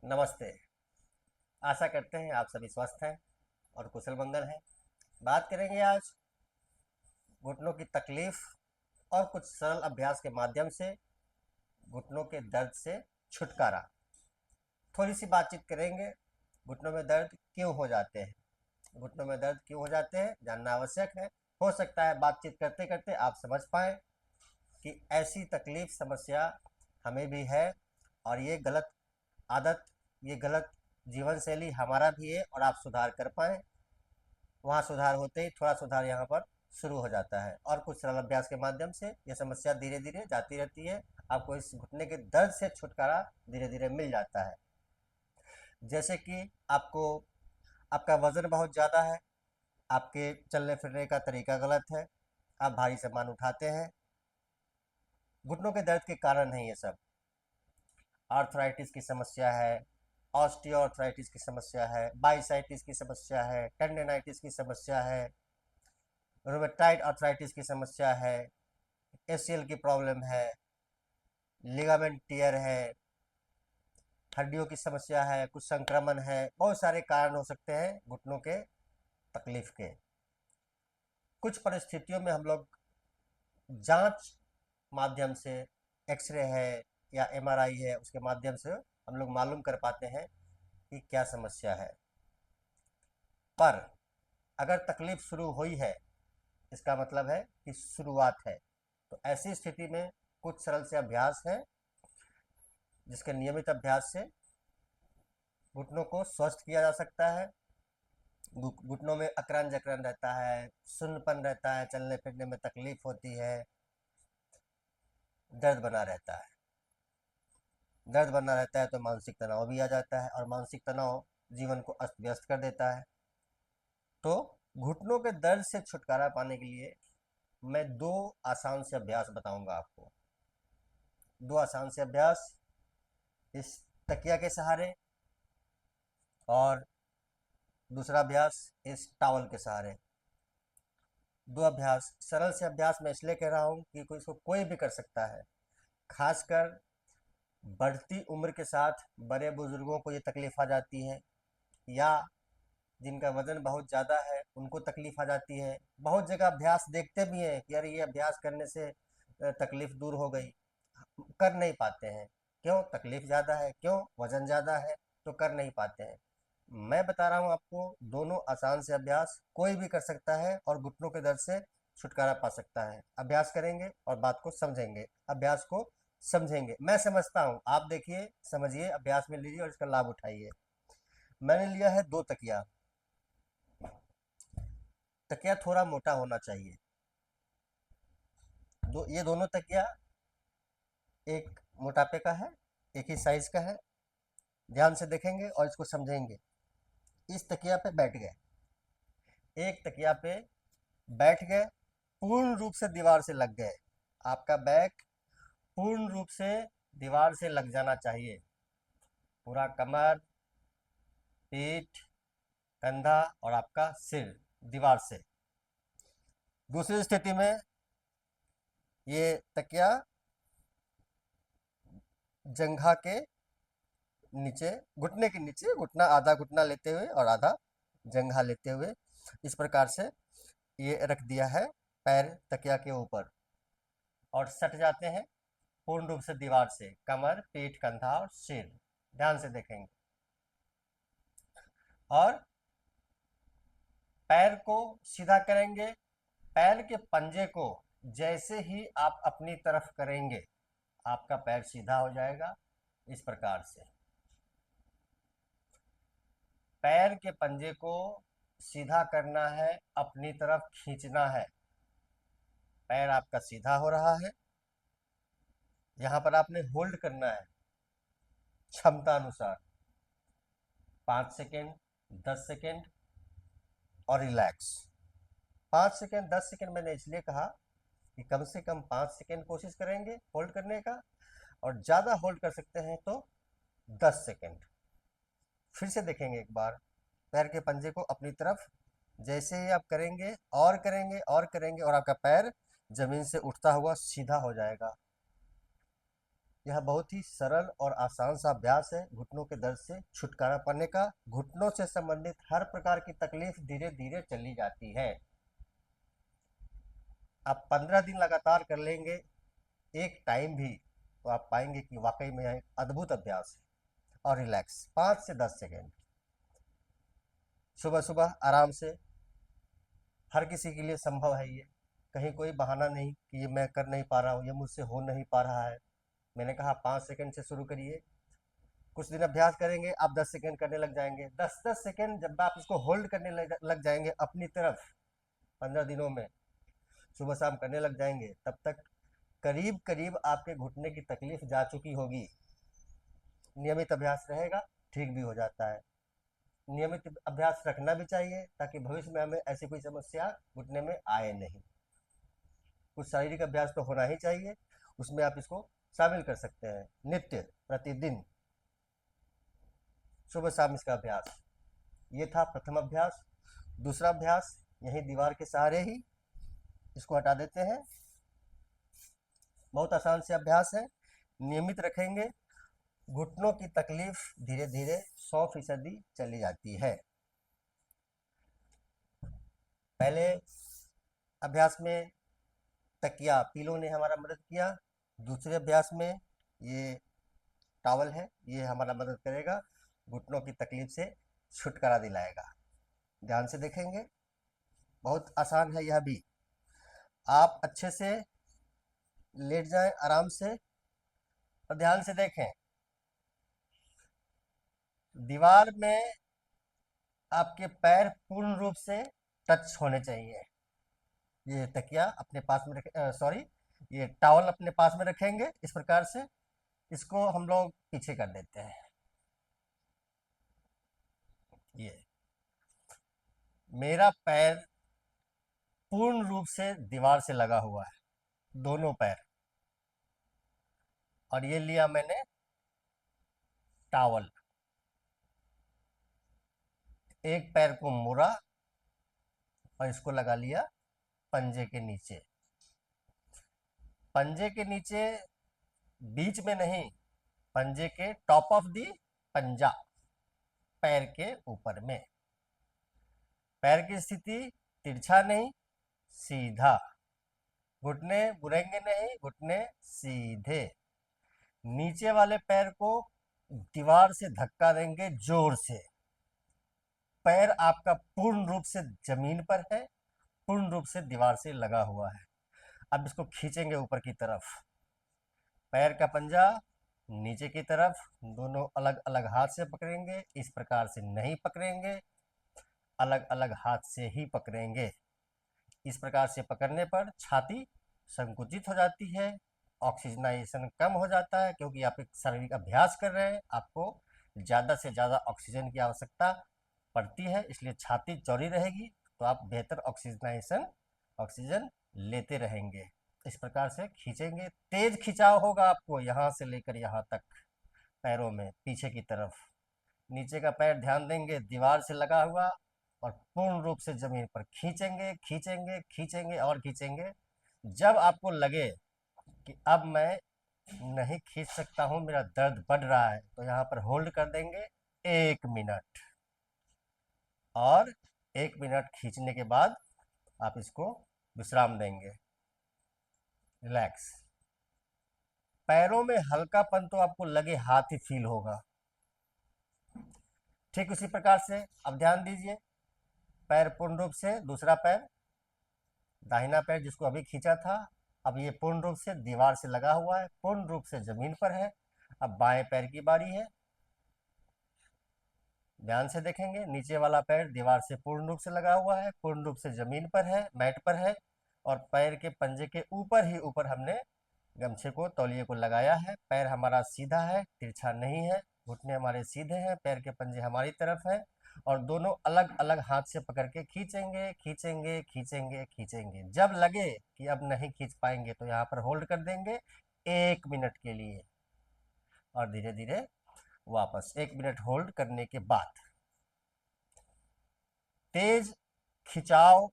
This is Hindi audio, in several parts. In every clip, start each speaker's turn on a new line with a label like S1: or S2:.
S1: नमस्ते। आशा करते हैं आप सभी स्वस्थ हैं और कुशल मंगल हैं। बात करेंगे आज घुटनों की तकलीफ और कुछ सरल अभ्यास के माध्यम से घुटनों के दर्द से छुटकारा। थोड़ी सी बातचीत करेंगे, घुटनों में दर्द क्यों हो जाते हैं। घुटनों में दर्द क्यों हो जाते हैं जानना आवश्यक है। हो सकता है बातचीत करते करते आप समझ पाएँ कि ऐसी तकलीफ समस्या हमें भी है और ये गलत आदत, ये गलत जीवन शैली हमारा भी है और आप सुधार कर पाएँ। वहाँ सुधार होते ही थोड़ा सुधार यहाँ पर शुरू हो जाता है और कुछ सरल अभ्यास के माध्यम से ये समस्या धीरे धीरे जाती रहती है। आपको इस घुटने के दर्द से छुटकारा धीरे धीरे मिल जाता है। जैसे कि आपको आपका वजन बहुत ज़्यादा है, आपके चलने फिरने का तरीका गलत है, आप भारी सामान उठाते हैं। घुटनों के दर्द के कारण है ये सब। आर्थराइटिस की समस्या है, ऑस्टियोआर्थराइटिस की समस्या है, बाइसाइटिस की समस्या है, टेंडेनाइटिस की समस्या है, रोमेटाइड आर्थराइटिस की समस्या है, एसीएल की प्रॉब्लम है, लिगामेंट टियर है, हड्डियों की समस्या है, कुछ संक्रमण है। बहुत सारे कारण हो सकते हैं घुटनों के तकलीफ के। कुछ परिस्थितियों में हम लोग जांच माध्यम से, एक्सरे है या एमआरआई है, उसके माध्यम से हम लोग मालूम कर पाते हैं कि क्या समस्या है। पर अगर तकलीफ शुरू हुई है, इसका मतलब है कि शुरुआत है। तो ऐसी स्थिति में कुछ सरल से अभ्यास हैं जिसके नियमित अभ्यास से घुटनों को स्वस्थ किया जा सकता है। घुटनों में अकड़न जकड़न रहता है, सुन्नपन रहता है, चलने फिरने में तकलीफ होती है, दर्द बना रहता है। दर्द बना रहता है तो मानसिक तनाव भी आ जाता है और मानसिक तनाव जीवन को अस्त व्यस्त कर देता है। तो घुटनों के दर्द से छुटकारा पाने के लिए मैं दो आसान से अभ्यास बताऊंगा आपको। दो आसान से अभ्यास इस तकिया के सहारे और दूसरा अभ्यास इस टॉवल के सहारे। दो अभ्यास सरल से अभ्यास मैं इसलिए कह रहा हूँ कि इसको कोई भी कर सकता है। खासकर बढ़ती उम्र के साथ बड़े बुजुर्गों को ये तकलीफ आ जाती है, या जिनका वजन बहुत ज़्यादा है उनको तकलीफ आ जाती है। बहुत जगह अभ्यास देखते भी हैं कि यार ये अभ्यास करने से तकलीफ दूर हो गई, कर नहीं पाते हैं। क्यों? तकलीफ ज़्यादा है, क्यों? वजन ज़्यादा है, तो कर नहीं पाते हैं। मैं बता रहा हूँ आपको, दोनों आसान से अभ्यास कोई भी कर सकता है और घुटनों के दर्द से छुटकारा पा सकता है। अभ्यास करेंगे और बात को समझेंगे, अभ्यास को समझेंगे। मैं समझता हूँ, आप देखिए, समझिए, अभ्यास में लीजिए और इसका लाभ उठाइए। मैंने लिया है दो तकिया। तकिया थोड़ा मोटा होना चाहिए। ये दोनों तकिया एक मोटापे का है, एक ही साइज का है। ध्यान से देखेंगे और इसको समझेंगे। इस तकिया पे बैठ गए, एक तकिया पे बैठ गए, पूर्ण रूप से दीवार से लग गए। आपका बैक पूर्ण रूप से दीवार से लग जाना चाहिए। पूरा कमर, पीठ, कंधा और आपका सिर दीवार से। दूसरी स्थिति में ये तकिया जंघा के नीचे, घुटने के नीचे, घुटना आधा घुटना लेते हुए और आधा जंघा लेते हुए इस प्रकार से ये रख दिया है पैर तकिया के ऊपर, और सट जाते हैं पूर्ण रूप से दीवार से, कमर, पीठ, कंधा और सिर। ध्यान से देखेंगे और पैर को सीधा करेंगे। पैर के पंजे को जैसे ही आप अपनी तरफ करेंगे, आपका पैर सीधा हो जाएगा। इस प्रकार से पैर के पंजे को सीधा करना है, अपनी तरफ खींचना है। पैर आपका सीधा हो रहा है, यहाँ पर आपने होल्ड करना है क्षमता अनुसार, 5 सेकेंड, 10 सेकेंड और रिलैक्स। 5 सेकेंड, 10 सेकेंड मैंने इसलिए कहा कि कम से कम 5 सेकेंड कोशिश करेंगे होल्ड करने का, और ज़्यादा होल्ड कर सकते हैं तो 10 सेकेंड। फिर से देखेंगे एक बार, पैर के पंजे को अपनी तरफ जैसे ही आप करेंगे और करेंगे और करेंगे और आपका पैर जमीन से उठता हुआ सीधा हो जाएगा। यह बहुत ही सरल और आसान सा अभ्यास है घुटनों के दर्द से छुटकारा पाने का। घुटनों से संबंधित हर प्रकार की तकलीफ धीरे धीरे चली जाती है। आप 15 दिन लगातार कर लेंगे एक टाइम भी, तो आप पाएंगे कि वाकई में यह एक अद्भुत अभ्यास है। और रिलैक्स 5 से 10 सेकेंड सुबह सुबह आराम से। हर किसी के लिए संभव है ये, कहीं कोई बहाना नहीं कि ये मैं कर नहीं पा रहा हूँ, ये मुझसे हो नहीं पा रहा है। मैंने कहा 5 सेकेंड से शुरू करिए। कुछ दिन अभ्यास करेंगे, आप 10 सेकेंड करने लग जाएंगे। 10-10 सेकेंड जब आप इसको होल्ड करने लग जाएंगे अपनी तरफ, 15 दिनों में सुबह शाम करने लग जाएंगे, तब तक करीब करीब आपके घुटने की तकलीफ जा चुकी होगी। नियमित अभ्यास रहेगा, ठीक भी हो जाता है। नियमित अभ्यास रखना भी चाहिए ताकि भविष्य में हमें ऐसी कोई समस्या घुटने में आए नहीं। कुछ शारीरिक अभ्यास तो होना ही चाहिए, उसमें आप इसको शामिल कर सकते हैं। नित्य प्रतिदिन सुबह शाम इसका अभ्यास। ये था प्रथम अभ्यास। दूसरा अभ्यास, यही दीवार के सहारे ही, इसको हटा देते हैं। बहुत आसान से अभ्यास है, नियमित रखेंगे, घुटनों की तकलीफ धीरे धीरे 100% चली जाती है। पहले अभ्यास में तकिया, पीलो ने हमारा मदद किया। दूसरे अभ्यास में ये टॉवल है, ये हमारा मदद करेगा, घुटनों की तकलीफ से छुटकारा दिलाएगा। ध्यान से देखेंगे, बहुत आसान है यह भी। आप अच्छे से लेट जाएं आराम से और ध्यान से देखें। दीवार में आपके पैर पूर्ण रूप से टच होने चाहिए। ये तकिया अपने पास में रखें, सॉरी, ये टॉवल अपने पास में रखेंगे इस प्रकार से। इसको हम लोग पीछे कर देते हैं। ये मेरा पैर पूर्ण रूप से दीवार से लगा हुआ है, दोनों पैर। और ये लिया मैंने टॉवल, एक पैर को मोड़ा और इसको लगा लिया पंजे के नीचे। पंजे के नीचे, बीच में नहीं, पंजे के टॉप ऑफ दी पंजा, पैर के ऊपर में। पैर की स्थिति तिरछा नहीं, सीधा। घुटने बुरेंगे नहीं, घुटने सीधे। नीचे वाले पैर को दीवार से धक्का देंगे जोर से। पैर आपका पूर्ण रूप से जमीन पर है, पूर्ण रूप से दीवार से लगा हुआ है। अब इसको खींचेंगे ऊपर की तरफ। पैर का पंजा नीचे की तरफ, दोनों अलग अलग हाथ से पकड़ेंगे, इस प्रकार से नहीं पकड़ेंगे, अलग अलग हाथ से ही पकड़ेंगे। इस प्रकार से पकड़ने पर छाती संकुचित हो जाती है, ऑक्सीजनाइजेशन कम हो जाता है, क्योंकि आप एक शारीरिक अभ्यास कर रहे हैं, आपको ज़्यादा से ज़्यादा ऑक्सीजन की आवश्यकता पड़ती है, इसलिए छाती चौड़ी रहेगी तो आप बेहतर ऑक्सीजन लेते रहेंगे। इस प्रकार से खींचेंगे, तेज खिंचाव होगा आपको यहाँ से लेकर यहाँ तक, पैरों में पीछे की तरफ। नीचे का पैर ध्यान देंगे दीवार से लगा हुआ, और पूर्ण रूप से जमीन पर खींचेंगे खींचेंगे खींचेंगे और खींचेंगे। जब आपको लगे कि अब मैं नहीं खींच सकता हूं, मेरा दर्द बढ़ रहा है, तो यहाँ पर होल्ड कर देंगे 1 मिनट। और 1 मिनट खींचने के बाद आप इसको विश्राम देंगे, रिलैक्स। पैरों में हल्कापन तो आपको लगे हाथ ही फील होगा। ठीक उसी प्रकार से अब ध्यान दीजिए, पैर पूर्ण रूप से, दूसरा पैर, दाहिना पैर जिसको अभी खींचा था, अब ये पूर्ण रूप से दीवार से लगा हुआ है, पूर्ण रूप से जमीन पर है। अब बाएं पैर की बारी है। ध्यान से देखेंगे, नीचे वाला पैर दीवार से पूर्ण रूप से लगा हुआ है, पूर्ण रूप से जमीन पर है, मैट पर है, और पैर के पंजे के ऊपर ही ऊपर हमने गमछे को, तौलिए को लगाया है। पैर हमारा सीधा है, तिरछा नहीं है, घुटने हमारे सीधे हैं, पैर के पंजे हमारी तरफ है, और दोनों अलग अलग हाथ से पकड़ के खींचेंगे खींचेंगे खींचेंगे खींचेंगे। जब लगे कि अब नहीं खींच पाएंगे तो यहाँ पर होल्ड कर देंगे 1 मिनट के लिए, और धीरे धीरे वापस 1 मिनट होल्ड करने के बाद। तेज खिंचाव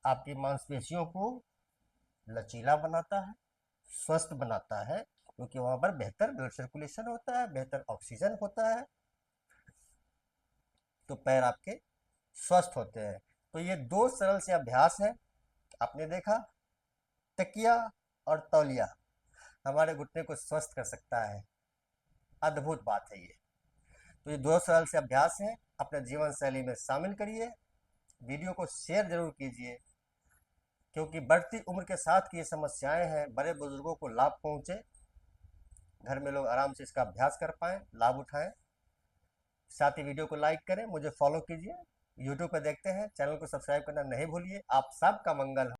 S1: आपकी मांसपेशियों को लचीला बनाता है, स्वस्थ बनाता है, क्योंकि वहाँ पर बेहतर ब्लड सर्कुलेशन होता है, बेहतर ऑक्सीजन होता है, तो पैर आपके स्वस्थ होते हैं। तो ये दो सरल से अभ्यास हैं। आपने देखा, तकिया और तौलिया हमारे घुटने को स्वस्थ कर सकता है। अद्भुत बात है ये। तो ये दो सरल से अभ्यास हैं, अपने जीवन शैली में शामिल करिए। वीडियो को शेयर जरूर कीजिए, क्योंकि बढ़ती उम्र के साथ की ये समस्याएं हैं, बड़े बुजुर्गों को लाभ पहुंचे, घर में लोग आराम से इसका अभ्यास कर पाएँ, लाभ उठाएं। साथ ही वीडियो को लाइक करें, मुझे फॉलो कीजिए। यूट्यूब पर देखते हैं, चैनल को सब्सक्राइब करना नहीं भूलिए। आप सबका मंगल हो।